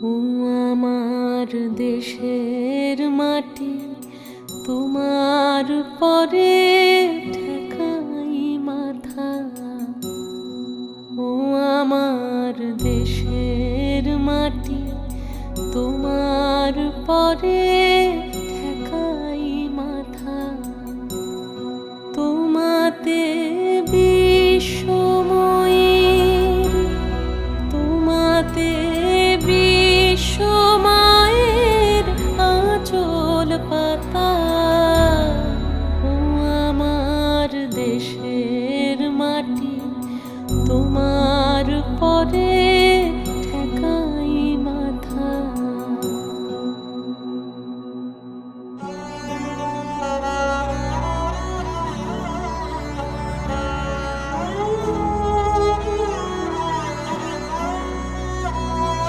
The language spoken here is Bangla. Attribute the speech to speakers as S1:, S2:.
S1: ও আমার দেশের মাটি, তোমার পরে ঠেকাই মাথা। ও আমার দেশের মাটি, তোমার পরে